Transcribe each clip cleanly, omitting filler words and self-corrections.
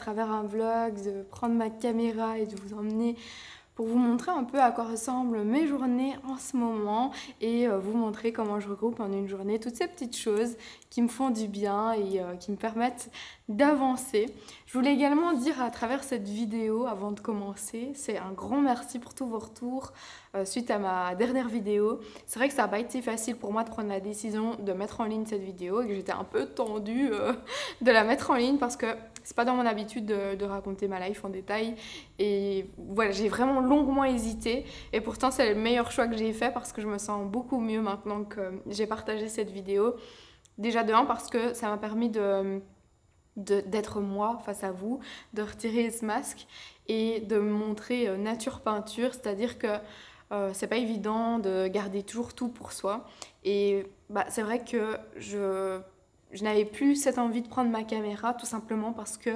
travers un vlog, de prendre ma caméra et de vous emmener pour vous montrer un peu à quoi ressemblent mes journées en ce moment et vous montrer comment je regroupe en une journée toutes ces petites choses qui me font du bien et qui me permettent d'avancer. Je voulais également dire à travers cette vidéo, avant de commencer, c'est un grand merci pour tous vos retours suite à ma dernière vidéo. C'est vrai que ça n'a pas été facile pour moi de prendre la décision de mettre en ligne cette vidéo et que j'étais un peu tendue de la mettre en ligne parce que c'est pas dans mon habitude de raconter ma life en détail et voilà, j'ai vraiment longuement hésité et pourtant c'est le meilleur choix que j'ai fait parce que je me sens beaucoup mieux maintenant que j'ai partagé cette vidéo. Déjà de un parce que ça m'a permis d'être moi face à vous, de retirer ce masque et de me montrer nature peinture, c'est-à-dire que c'est pas évident de garder toujours tout pour soi et c'est vrai que je n'avais plus cette envie de prendre ma caméra tout simplement parce que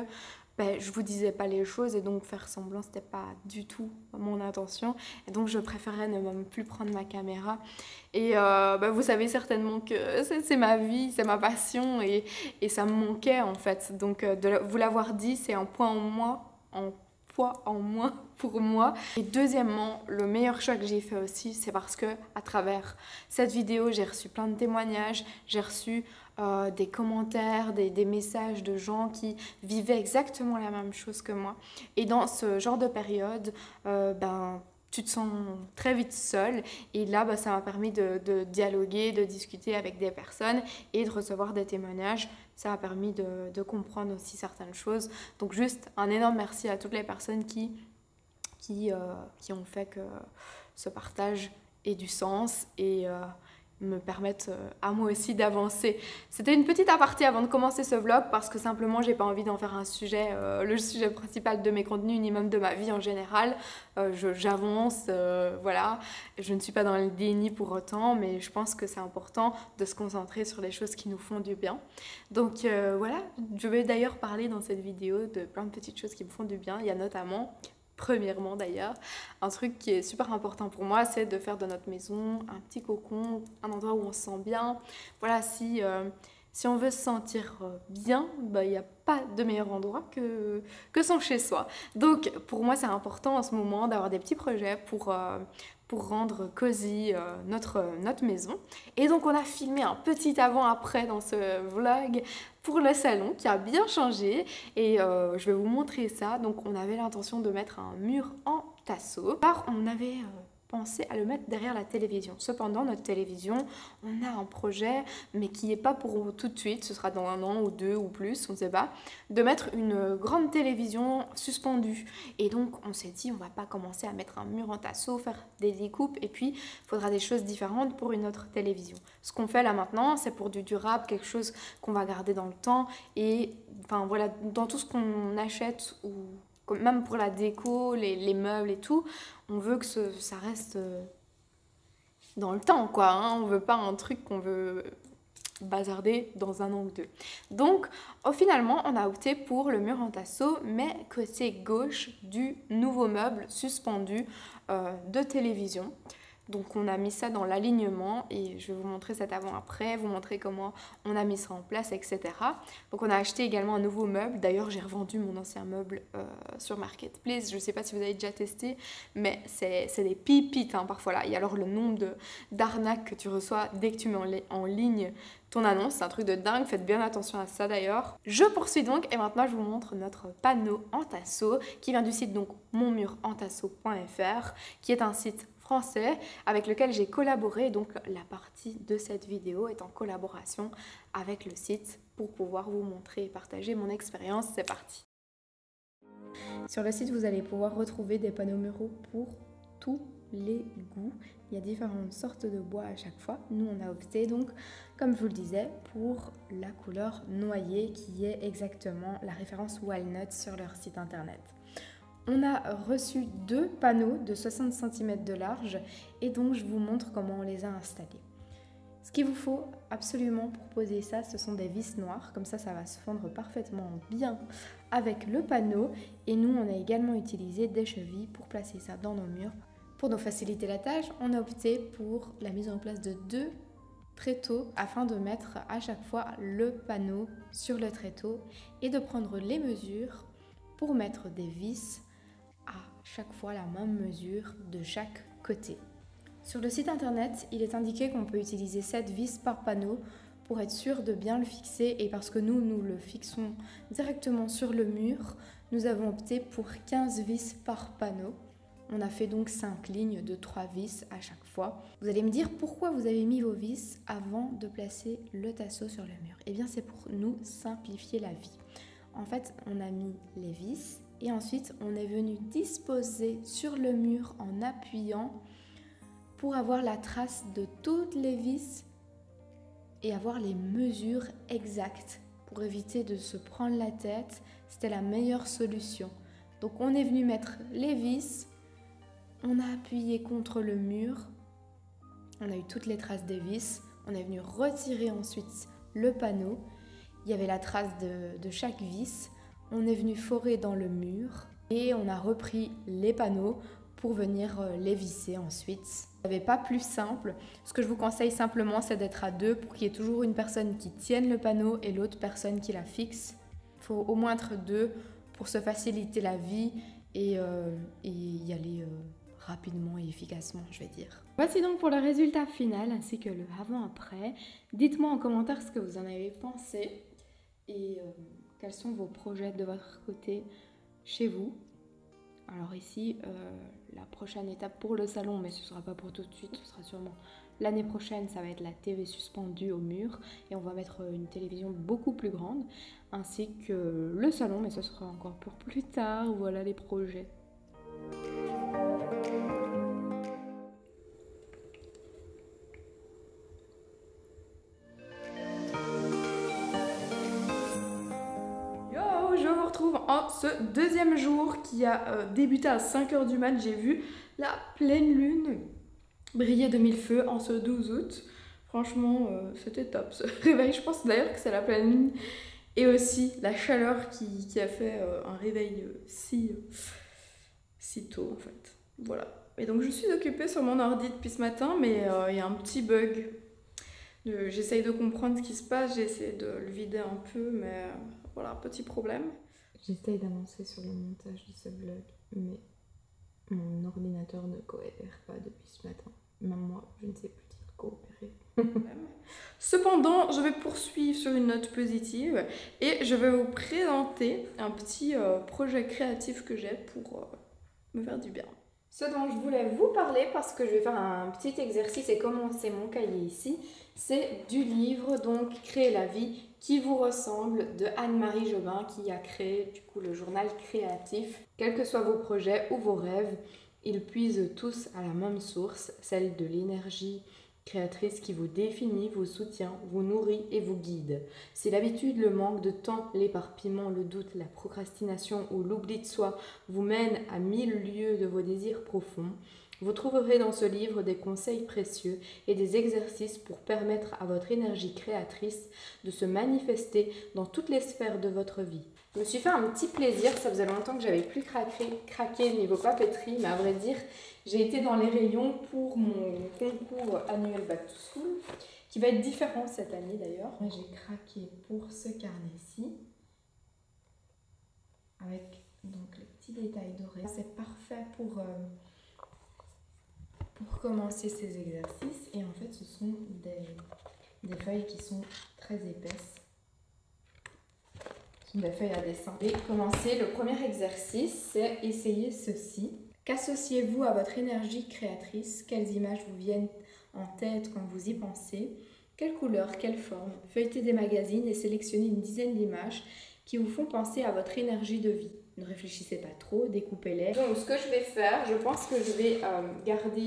je vous disais pas les choses et donc faire semblant c'était pas du tout mon intention et donc je préférais ne même plus prendre ma caméra et vous savez certainement que c'est ma vie, c'est ma passion et ça me manquait en fait donc vous l'avoir dit c'est un point en moins pour moi. Et deuxièmement, le meilleur choix que j'ai fait aussi, c'est parce que à travers cette vidéo, j'ai reçu plein de témoignages, j'ai reçu des commentaires, des messages de gens qui vivaient exactement la même chose que moi. Et dans ce genre de période, tu te sens très vite seule et là ça m'a permis de dialoguer, de discuter avec des personnes et de recevoir des témoignages. Ça m'a permis de comprendre aussi certaines choses. Donc juste un énorme merci à toutes les personnes qui ont fait que ce partage ait du sens et me permettent à moi aussi d'avancer. C'était une petite aparté avant de commencer ce vlog parce que simplement j'ai pas envie d'en faire un sujet, le sujet principal de mes contenus ni même de ma vie en général. J'avance, voilà, je ne suis pas dans le déni pour autant mais je pense que c'est important de se concentrer sur les choses qui nous font du bien. Donc voilà, je vais d'ailleurs parler dans cette vidéo de plein de petites choses qui me font du bien. Il y a notamment premièrement d'ailleurs, un truc qui est super important pour moi, c'est de faire de notre maison un petit cocon, un endroit où on se sent bien. Voilà, si on veut se sentir bien, il n'y a pas de meilleur endroit que son chez-soi. Donc pour moi, c'est important en ce moment d'avoir des petits projets pour rendre cosy notre maison. Et donc on a filmé un petit avant-après dans ce vlog pour le salon qui a bien changé et je vais vous montrer ça. Donc on avait l'intention de mettre un mur en tasseau. Alors on avait pensé à le mettre derrière la télévision. Cependant notre télévision, on a un projet mais qui n'est pas pour tout de suite, ce sera dans 1 an ou 2 ou plus, on ne sait pas, de mettre une grande télévision suspendue. Et donc on s'est dit on va pas commencer à mettre un mur en tasseau, faire des découpes et puis il faudra des choses différentes pour une autre télévision. Ce qu'on fait là maintenant c'est pour du durable, quelque chose qu'on va garder dans le temps et enfin voilà, dans tout ce qu'on achète ou même pour la déco, les meubles et tout, on veut que ça reste dans le temps quoi, hein. On veut pas un truc qu'on veut bazarder dans 1 an ou 2. Donc finalement on a opté pour le mur en tasseau mais côté gauche du nouveau meuble suspendu de télévision. Donc on a mis ça dans l'alignement et je vais vous montrer cet avant-après, vous montrer comment on a mis ça en place, etc. Donc on a acheté également un nouveau meuble. D'ailleurs j'ai revendu mon ancien meuble sur Marketplace. Je ne sais pas si vous avez déjà testé, mais c'est des pépites hein, parfois là. Et alors le nombre d'arnaques que tu reçois dès que tu mets en ligne ton annonce, c'est un truc de dingue. Faites bien attention à ça d'ailleurs. Je poursuis donc et maintenant je vous montre notre panneau en tasseau qui vient du site donc monmurentasseau.fr qui est un site français avec lequel j'ai collaboré, donc la partie de cette vidéo est en collaboration avec le site pour pouvoir vous montrer et partager mon expérience. C'est parti. Sur le site vous allez pouvoir retrouver des panneaux muraux pour tous les goûts. Il y a différentes sortes de bois à chaque fois. Nous on a opté donc, comme je vous le disais, pour la couleur noyer qui est exactement la référence walnut sur leur site internet. On a reçu 2 panneaux de 60 cm de large et donc je vous montre comment on les a installés. Ce qu'il vous faut absolument pour poser ça, ce sont des vis noires, comme ça va se fondre parfaitement bien avec le panneau et nous on a également utilisé des chevilles pour placer ça dans nos murs. Pour nous faciliter la tâche, on a opté pour la mise en place de 2 tréteaux afin de mettre à chaque fois le panneau sur le tréteau et de prendre les mesures pour mettre des vis à chaque fois la même mesure de chaque côté. Sur le site internet, il est indiqué qu'on peut utiliser 7 vis par panneau pour être sûr de bien le fixer, et parce que nous le fixons directement sur le mur, nous avons opté pour 15 vis par panneau. On a fait donc 5 lignes de 3 vis à chaque fois. Vous allez me dire pourquoi vous avez mis vos vis avant de placer le tasseau sur le mur. Eh bien c'est pour nous simplifier la vie. En fait, on a mis les vis et ensuite on est venu disposer sur le mur en appuyant pour avoir la trace de toutes les vis et avoir les mesures exactes. Pour éviter de se prendre la tête, c'était la meilleure solution. Donc on est venu mettre les vis, on a appuyé contre le mur, on a eu toutes les traces des vis, on est venu retirer ensuite le panneau, il y avait la trace de chaque vis, on est venu forer dans le mur et on a repris les panneaux pour venir les visser ensuite. Il n'y avait pas plus simple. Ce que je vous conseille simplement, c'est d'être à deux pour qu'il y ait toujours une personne qui tienne le panneau et l'autre personne qui la fixe. Il faut au moins être deux pour se faciliter la vie et y aller rapidement et efficacement, je vais dire. Voici donc pour le résultat final ainsi que le avant-après. Dites-moi en commentaire ce que vous en avez pensé et quels sont vos projets de votre côté chez vous. Alors ici, la prochaine étape pour le salon, mais ce ne sera pas pour tout de suite, ce sera sûrement l'année prochaine, ça va être la TV suspendue au mur et on va mettre une télévision beaucoup plus grande, ainsi que le salon, mais ce sera encore pour plus tard. Voilà les projets. Je vous retrouve en ce deuxième jour qui a débuté à 5 h du mat. J'ai vu la pleine lune briller de mille feux en ce 12 août. Franchement, c'était top ce réveil. Je pense d'ailleurs que c'est la pleine lune et aussi la chaleur qui a fait un réveil si tôt en fait. Voilà. Et donc je suis occupée sur mon ordi depuis ce matin, mais il y a un petit bug. J'essaye de comprendre ce qui se passe, j'essaie de le vider un peu, mais voilà, un petit problème. J'essaye d'avancer sur le montage de ce vlog, mais mon ordinateur ne coopère pas depuis ce matin. Même moi, je ne sais plus dire coopérer. Cependant, je vais poursuivre sur une note positive et je vais vous présenter un petit projet créatif que j'ai pour me faire du bien. Ce dont je voulais vous parler, parce que je vais faire un petit exercice et commencer mon cahier ici, c'est du livre donc Créer la vie qui vous ressemble de Anne-Marie Jobin, qui a créé du coup le journal créatif. Quels que soient vos projets ou vos rêves, ils puisent tous à la même source, celle de l'énergie créatrice qui vous définit, vous soutient, vous nourrit et vous guide. Si l'habitude, le manque de temps, l'éparpillement, le doute, la procrastination ou l'oubli de soi vous mènent à 1000 lieues de vos désirs profonds, vous trouverez dans ce livre des conseils précieux et des exercices pour permettre à votre énergie créatrice de se manifester dans toutes les sphères de votre vie. Je me suis fait un petit plaisir, ça faisait longtemps que j'avais plus craqué niveau papeterie, mais à vrai dire, j'ai été dans les rayons pour mon concours annuel Back to School, qui va être différent cette année d'ailleurs. J'ai craqué pour ce carnet-ci, avec donc les petits détails dorés. C'est parfait pour commencer ces exercices, et en fait ce sont des feuilles qui sont très épaisses. Ce sont des feuilles à dessin. Et commencer, le premier exercice, c'est essayer ceci. Qu'associez-vous à votre énergie créatrice? Quelles images vous viennent en tête quand vous y pensez? Quelle couleur, quelle forme? Feuilletez des magazines et sélectionnez une dizaine d'images qui vous font penser à votre énergie de vie. Ne réfléchissez pas trop, découpez-les. Donc ce que je vais faire, je pense que je vais garder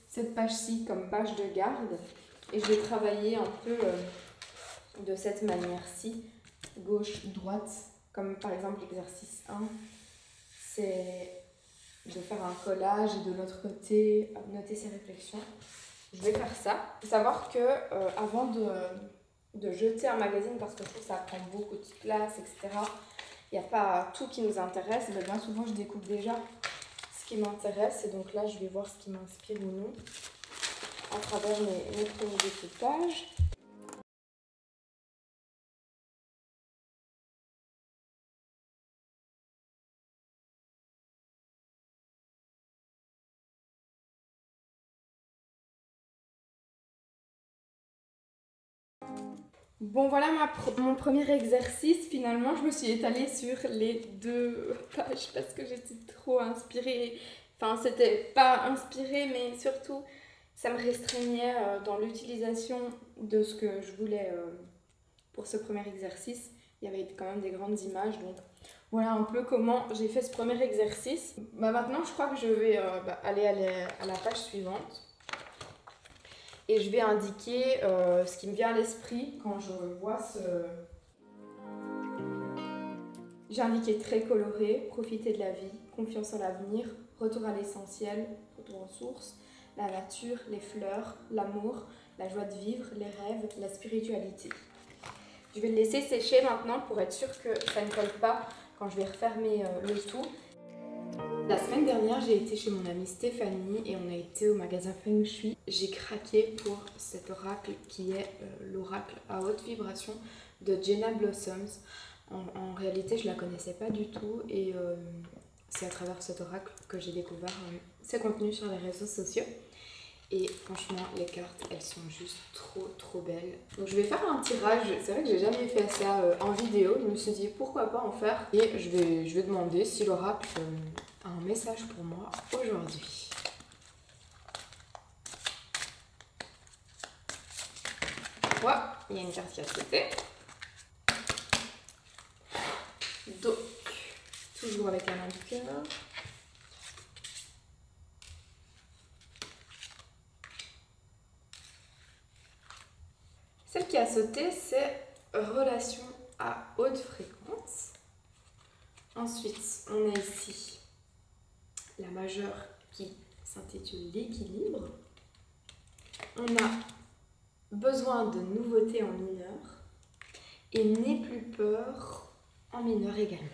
cette page-ci comme page de garde et je vais travailler un peu de cette manière-ci, gauche-droite, comme par exemple l'exercice 1, c'est de faire un collage et de l'autre côté noter ses réflexions. Je vais faire ça. Il faut savoir que avant de jeter un magazine, parce que je trouve que ça prend beaucoup de place, etc., il n'y a pas tout qui nous intéresse, mais bien souvent je découpe déjà ce qui m'intéresse, et donc là je vais voir ce qui m'inspire ou non à travers mes premiers découpages. Bon voilà mon premier exercice. Finalement je me suis étalée sur les 2 pages parce que j'étais trop inspirée. Enfin c'était pas inspiré mais surtout ça me restreignait dans l'utilisation de ce que je voulais pour ce premier exercice. Il y avait quand même des grandes images donc voilà un peu comment j'ai fait ce premier exercice. Maintenant je crois que je vais aller à la page suivante. Et je vais indiquer ce qui me vient à l'esprit quand je vois ce... J'ai indiqué très coloré, profiter de la vie, confiance en l'avenir, retour à l'essentiel, retour aux sources, la nature, les fleurs, l'amour, la joie de vivre, les rêves, la spiritualité. Je vais le laisser sécher maintenant pour être sûre que ça ne colle pas quand je vais refermer le tout. La semaine dernière, j'ai été chez mon amie Stéphanie et on a été au magasin Feng Shui. J'ai craqué pour cet oracle qui est l'oracle à haute vibration de Jenna Blossoms. En réalité, je ne la connaissais pas du tout et c'est à travers cet oracle que j'ai découvert ses contenus sur les réseaux sociaux. Et franchement, les cartes, elles sont juste trop belles. Donc je vais faire un tirage. C'est vrai que j'ai jamais fait ça en vidéo. Je me suis dit pourquoi pas en faire. Et je vais demander si l'oracle a un message pour moi aujourd'hui. Voilà, il y a une carte qui a sauté. Donc, toujours avec un indicateur. Celle qui a sauté, c'est relation à haute fréquence. Ensuite, on a ici la majeure qui s'intitule l'équilibre. On a besoin de nouveautés en mineur et n'aie plus peur en mineur également.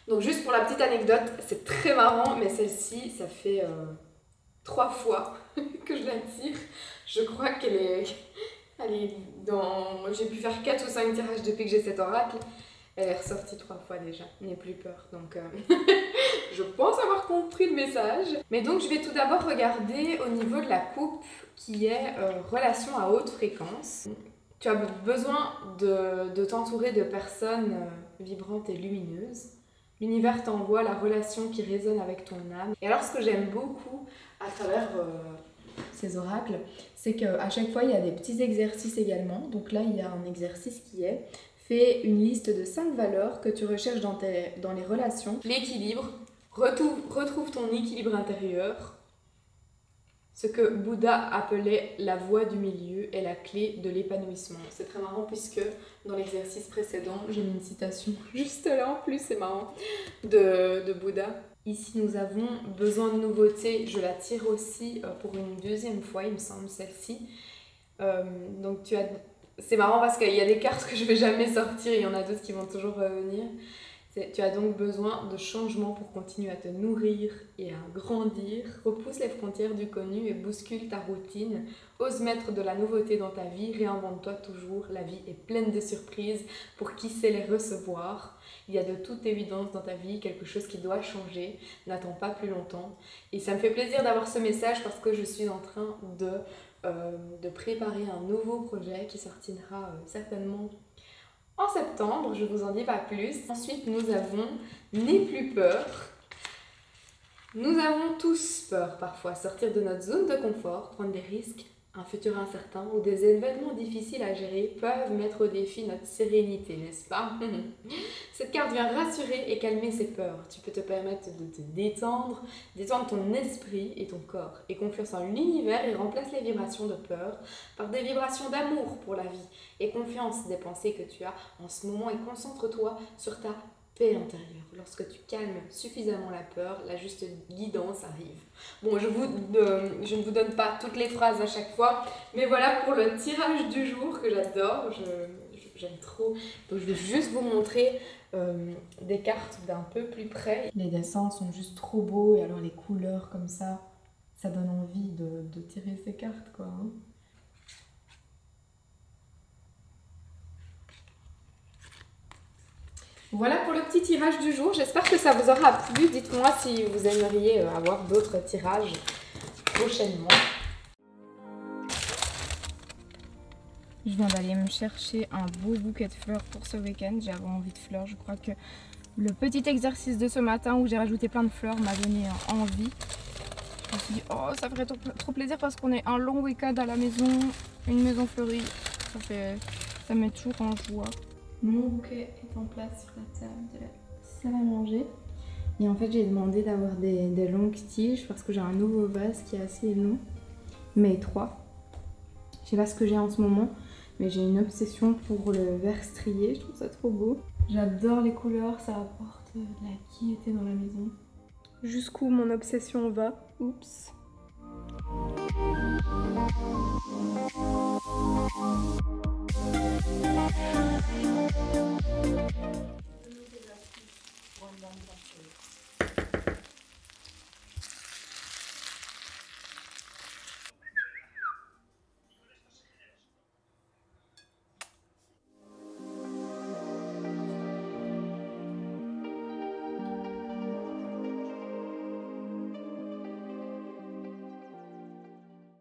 Donc juste pour la petite anecdote, c'est très marrant, mais celle-ci, ça fait 3 fois que je la tire. Je crois qu'elle est... J'ai pu faire 4 ou 5 tirages depuis que j'ai cet oracle. Elle est ressortie 3 fois déjà, n'aie plus peur. Donc je pense avoir compris le message. Mais donc je vais tout d'abord regarder au niveau de la coupe qui est relation à haute fréquence. Tu as besoin de t'entourer de personnes vibrantes et lumineuses. L'univers t'envoie la relation qui résonne avec ton âme. Et alors ce que j'aime beaucoup à travers ces oracles, c'est qu'à chaque fois il y a des petits exercices également. Donc là il y a un exercice qui est fais une liste de 5 valeurs que tu recherches dans les relations. L'équilibre, retrouve ton équilibre intérieur. Ce que Bouddha appelait la voie du milieu est la clé de l'épanouissement. C'est très marrant puisque dans l'exercice précédent, j'ai mis une citation juste là en plus, c'est marrant, de Bouddha. Ici, nous avons besoin de nouveautés. Je la tire aussi pour une 2e fois, il me semble, celle-ci. Donc c'est marrant parce qu'il y a des cartes que je ne vais jamais sortir, il y en a d'autres qui vont toujours revenir. Tu as donc besoin de changements pour continuer à te nourrir et à grandir. Repousse les frontières du connu et bouscule ta routine. Ose mettre de la nouveauté dans ta vie, réinvente-toi toujours. La vie est pleine de surprises pour qui sait les recevoir. Il y a de toute évidence dans ta vie quelque chose qui doit changer. N'attends pas plus longtemps. Et ça me fait plaisir d'avoir ce message parce que je suis en train de préparer un nouveau projet qui sortira certainement en septembre, je vous en dis pas plus. Ensuite, nous avons n'aie plus peur. Nous avons tous peur parfois, sortir de notre zone de confort, prendre des risques, un futur incertain ou des événements difficiles à gérer peuvent mettre au défi notre sérénité, n'est-ce pas? Cette carte vient rassurer et calmer ces peurs. Tu peux te permettre de te détendre ton esprit et ton corps. Et confiance en l'univers et remplace les vibrations de peur par des vibrations d'amour pour la vie. Et confiance des pensées que tu as en ce moment et concentre-toi sur ta paix intérieure. Lorsque tu calmes suffisamment la peur, la juste guidance arrive. Bon, je ne vous donne pas toutes les phrases à chaque fois, mais voilà pour le tirage du jour que j'adore, j'aime trop. Donc je vais juste vous montrer des cartes d'un peu plus près. Les dessins sont juste trop beaux et alors les couleurs comme ça donne envie de tirer ces cartes quoi. Hein. Voilà pour le petit tirage du jour, j'espère que ça vous aura plu. Dites-moi si vous aimeriez avoir d'autres tirages prochainement. Je viens d'aller me chercher un beau bouquet de fleurs pour ce week-end. J'avais envie de fleurs. Je crois que le petit exercice de ce matin où j'ai rajouté plein de fleurs m'a donné envie. Je me suis dit, oh, ça ferait trop plaisir parce qu'on est un long week-end à la maison, une maison fleurie. Ça met toujours en joie. Mon bouquet est en place sur la table de la salle à manger. Et en fait, j'ai demandé d'avoir des longues tiges parce que j'ai un nouveau vase qui est assez long, mais étroit. Je sais pas ce que j'ai en ce moment, mais j'ai une obsession pour le vert strié. Je trouve ça trop beau. J'adore les couleurs, ça apporte de la gaieté dans la maison. Jusqu'où mon obsession va. Oups.